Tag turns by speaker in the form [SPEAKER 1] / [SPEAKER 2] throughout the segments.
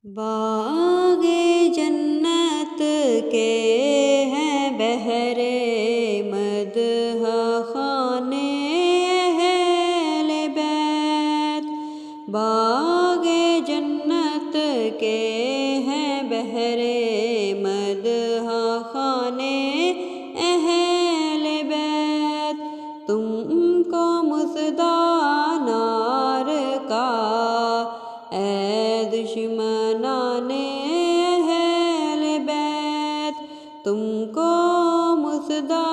[SPEAKER 1] باغ جنت کے ہیں بہرے مدح خانے اہل بیت۔ باغ جنت کے ہیں بہرے مدح خانے اہل بیت۔ تم کو مژدہ نار کا اے دشمنان اہل بیت۔ تم کو مژدہ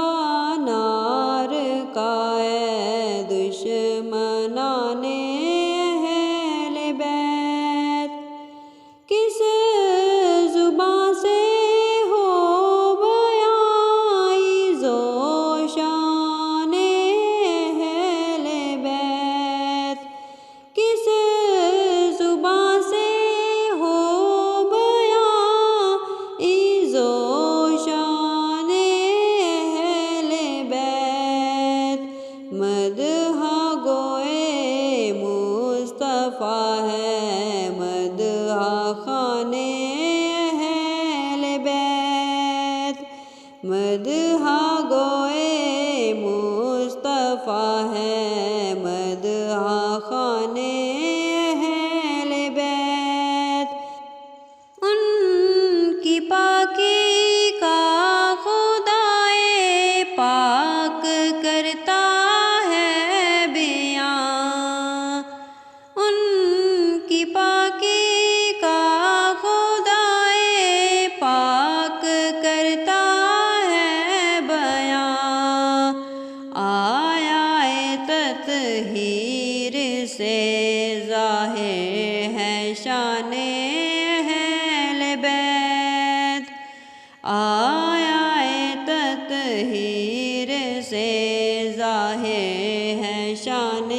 [SPEAKER 1] نار کا اے دشمنان اہل بیت۔ کس زباں سے ہو بیان عز و شان اہل بیت۔ کس زباں سے ہو بیان عز و شان اہل بیت۔ مدح گوئے مصطفیٰ ہے مدح خانے اہل بیت۔ مدح گوئے مصطفیٰ ہے مدح خانے اہل بیت۔ ان کی پاکی کا خدائے پاک کرتا ہے بیان۔ ان کی پاکی کا خدائے پاک کرتا ہے بیان۔ آیا تطہیر سے ظاہر ہے شان اہل بیت۔ آیا تطہیر سے ظاہر ہے شان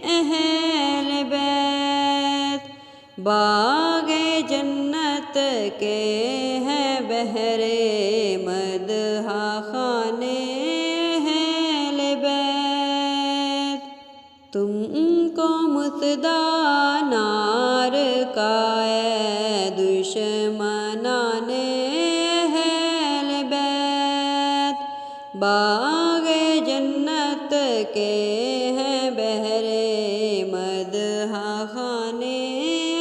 [SPEAKER 1] اہل بیت۔ باغ جنت کے ہیں بہرے مدح خانے اہل بیت۔ تم کو مژدہ نار کا اے دشمنان اہل بیت۔ باغ جنت کے ہیں بہرے مدح خانے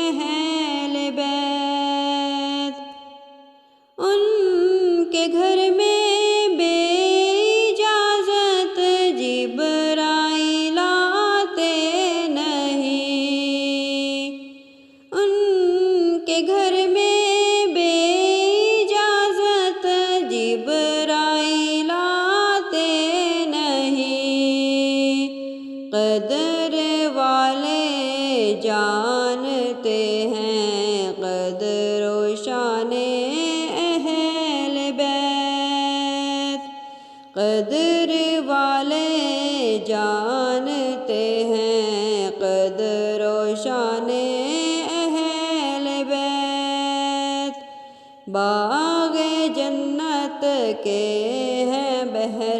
[SPEAKER 1] اہل بیت۔ ان کے گھر میں بے اجازت جبرائیل آتے نہیں۔ ان کے گھر میں بے اجازت جبرائیل آتے نہیں۔ قدر والے جانتے ہیں قدر و شان اہل بیت۔ قدر والے جانتے ہیں قدر و شان اہل بیت۔ باغ جنت کے ہیں بہرے